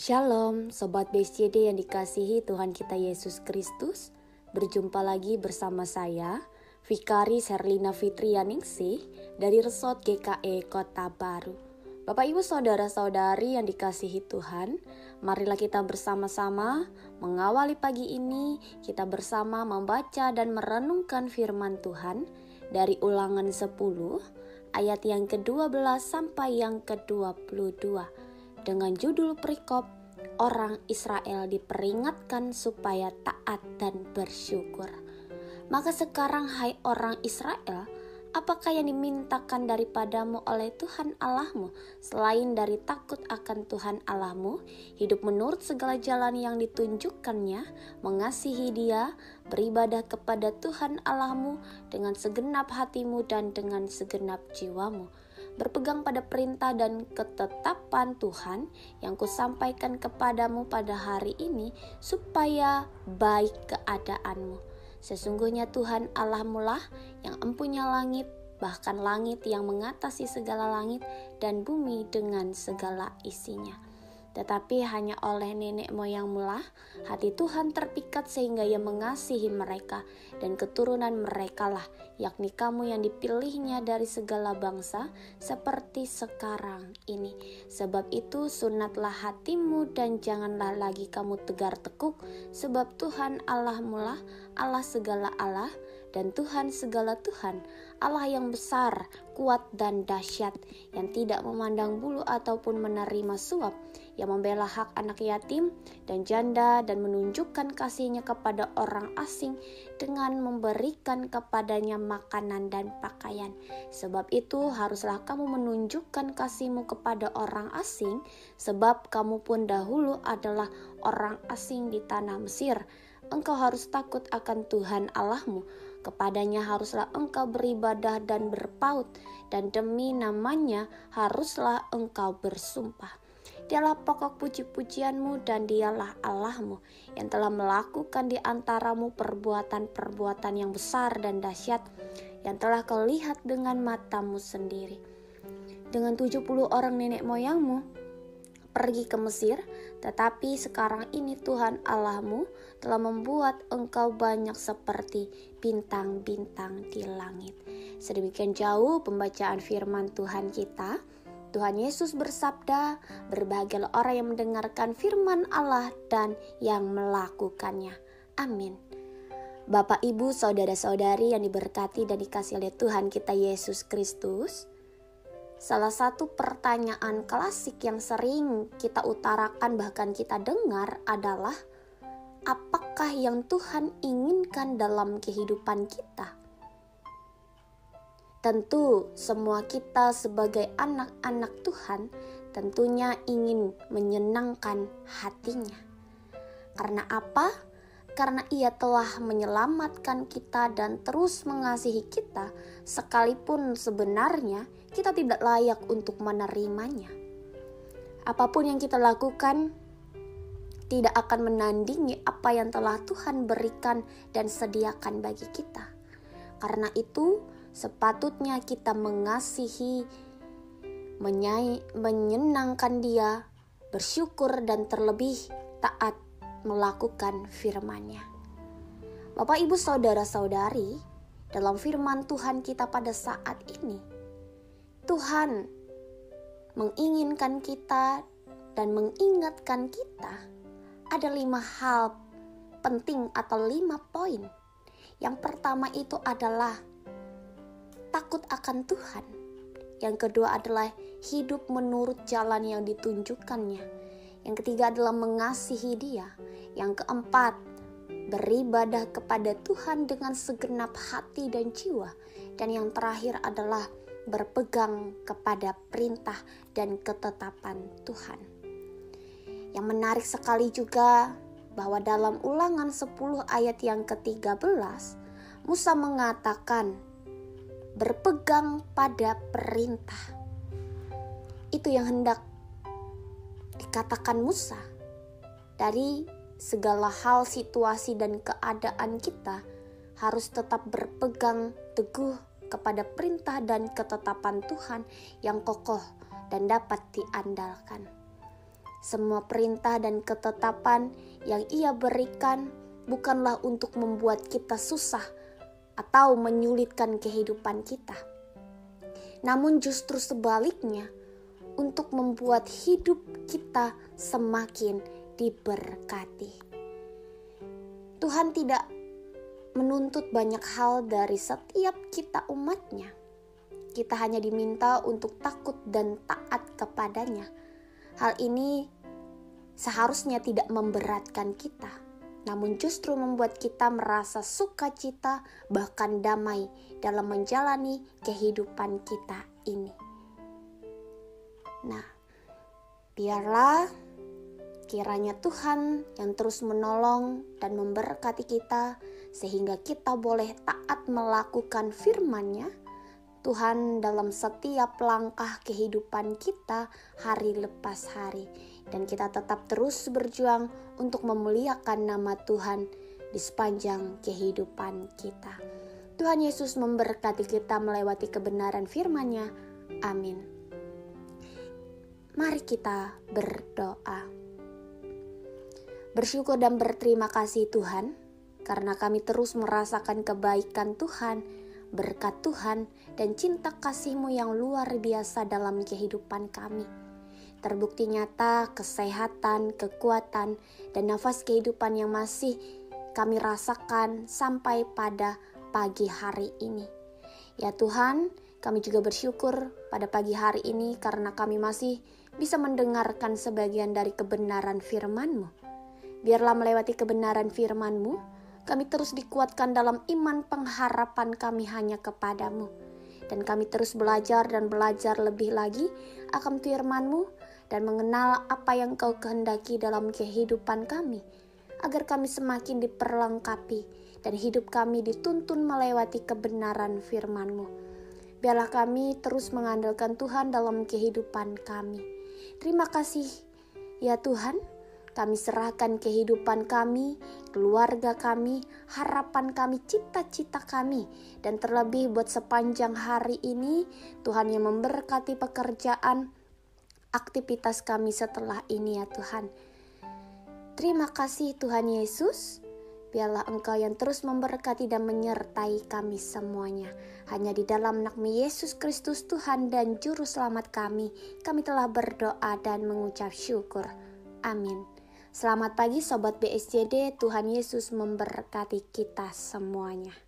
Shalom, Sobat BSCD yang dikasihi Tuhan kita Yesus Kristus. Berjumpa lagi bersama saya, Vikari Serlina Fitrianingsih dari Resort GKE Kota Baru. Bapak Ibu Saudara-saudari yang dikasihi Tuhan, marilah kita bersama-sama mengawali pagi ini. Kita bersama membaca dan merenungkan firman Tuhan dari Ulangan 10 ayat yang ke-12 sampai yang ke-22. Dengan judul perikop, orang Israel diperingatkan supaya taat dan bersyukur. Maka sekarang hai orang Israel, apakah yang dimintakan daripadamu oleh Tuhan Allahmu selain dari takut akan Tuhan Allahmu, hidup menurut segala jalan yang ditunjukkannya, mengasihi Dia, beribadah kepada Tuhan Allahmu dengan segenap hatimu dan dengan segenap jiwamu, berpegang pada perintah dan ketetapan Tuhan yang kusampaikan kepadamu pada hari ini, supaya baik keadaanmu. Sesungguhnya Tuhan Allahmu lah yang empunya langit, bahkan langit yang mengatasi segala langit dan bumi dengan segala isinya. Tetapi hanya oleh nenek moyangmu lah hati Tuhan terpikat sehingga Ia mengasihi mereka, dan keturunan mereka lah, yakni kamu yang dipilihnya dari segala bangsa seperti sekarang ini. Sebab itu sunatlah hatimu dan janganlah lagi kamu tegar tekuk, sebab Tuhan Allahmu lah Allah segala Allah dan Tuhan segala Tuhan, Allah yang besar, kuat dan dahsyat, yang tidak memandang bulu ataupun menerima suap, yang membela hak anak yatim dan janda dan menunjukkan kasih-Nya kepada orang asing dengan memberikan kepadanya makanan dan pakaian. Sebab itu haruslah kamu menunjukkan kasih-Mu kepada orang asing, sebab kamu pun dahulu adalah orang asing di tanah Mesir. Engkau harus takut akan Tuhan Allahmu, kepadanya haruslah engkau beribadah dan berpaut, dan demi namanya haruslah engkau bersumpah. Dialah pokok puji-pujianmu dan Dialah Allahmu yang telah melakukan di antaramu perbuatan-perbuatan yang besar dan dahsyat yang telah kau lihat dengan matamu sendiri. Dengan 70 orang nenek moyangmu pergi ke Mesir, tetapi sekarang ini Tuhan Allahmu telah membuat engkau banyak seperti bintang-bintang di langit. Sedemikian jauh pembacaan firman Tuhan kita. Tuhan Yesus bersabda, berbahagialah orang yang mendengarkan firman Allah dan yang melakukannya. Amin. Bapak, Ibu, Saudara-saudari yang diberkati dan dikasihi oleh Tuhan kita Yesus Kristus, salah satu pertanyaan klasik yang sering kita utarakan bahkan kita dengar adalah, apakah yang Tuhan inginkan dalam kehidupan kita? Tentu semua kita sebagai anak-anak Tuhan tentunya ingin menyenangkan hatinya. Karena apa? Karena Ia telah menyelamatkan kita dan terus mengasihi kita, sekalipun sebenarnya kita tidak layak untuk menerimanya. Apapun yang kita lakukan tidak akan menandingi apa yang telah Tuhan berikan dan sediakan bagi kita. Karena itu sepatutnya kita mengasihi, menyenangkan Dia, bersyukur dan terlebih taat melakukan firman-Nya. Bapak, Ibu, Saudara-saudari, dalam firman Tuhan kita pada saat ini, Tuhan menginginkan kita dan mengingatkan kita ada 5 hal penting atau 5 poin. Yang pertama itu adalah takut akan Tuhan. Yang kedua adalah hidup menurut jalan yang ditunjukkannya. Yang ketiga adalah mengasihi Dia. Yang keempat, beribadah kepada Tuhan dengan segenap hati dan jiwa. Dan yang terakhir adalah berpegang kepada perintah dan ketetapan Tuhan. Yang menarik sekali juga bahwa dalam Ulangan 10 ayat yang ke-13, Musa mengatakan, berpegang pada perintah. Itu yang hendak dikatakan Musa. Dari segala hal, situasi dan keadaan kita harus tetap berpegang teguh kepada perintah dan ketetapan Tuhan yang kokoh dan dapat diandalkan. Semua perintah dan ketetapan yang Ia berikan bukanlah untuk membuat kita susah atau menyulitkan kehidupan kita. Namun justru sebaliknya, untuk membuat hidup kita semakin diberkati. Tuhan tidak menuntut banyak hal dari setiap kita umatnya. Kita hanya diminta untuk takut dan taat kepadanya. Hal ini seharusnya tidak memberatkan kita, namun justru membuat kita merasa sukacita bahkan damai dalam menjalani kehidupan kita ini. Nah, biarlah kiranya Tuhan yang terus menolong dan memberkati kita sehingga kita boleh taat melakukan firman-Nya Tuhan dalam setiap langkah kehidupan kita hari lepas hari. Dan kita tetap terus berjuang untuk memuliakan nama Tuhan di sepanjang kehidupan kita. Tuhan Yesus memberkati kita melewati kebenaran firman-Nya. Amin. Mari kita berdoa. Bersyukur dan berterima kasih Tuhan, karena kami terus merasakan kebaikan Tuhan, berkat Tuhan, dan cinta kasih-Mu yang luar biasa dalam kehidupan kami. Terbukti nyata kesehatan, kekuatan, dan nafas kehidupan yang masih kami rasakan sampai pada pagi hari ini. Ya Tuhan, kami juga bersyukur pada pagi hari ini karena kami masih bisa mendengarkan sebagian dari kebenaran firman-Mu. Biarlah melewati kebenaran firman-Mu, kami terus dikuatkan dalam iman pengharapan kami hanya kepadamu. Dan kami terus belajar dan belajar lebih lagi akan firman-Mu dan mengenal apa yang Kau kehendaki dalam kehidupan kami, agar kami semakin diperlengkapi dan hidup kami dituntun melewati kebenaran firman-Mu. Biarlah kami terus mengandalkan Tuhan dalam kehidupan kami. Terima kasih ya Tuhan. Kami serahkan kehidupan kami, keluarga kami, harapan kami, cita-cita kami. Dan terlebih buat sepanjang hari ini, Tuhan yang memberkati pekerjaan, aktivitas kami setelah ini ya Tuhan. Terima kasih Tuhan Yesus. Biarlah Engkau yang terus memberkati dan menyertai kami semuanya. Hanya di dalam nama Yesus Kristus Tuhan dan Juru Selamat kami telah berdoa dan mengucap syukur. Amin. Selamat pagi Sobat BSJD, Tuhan Yesus memberkati kita semuanya.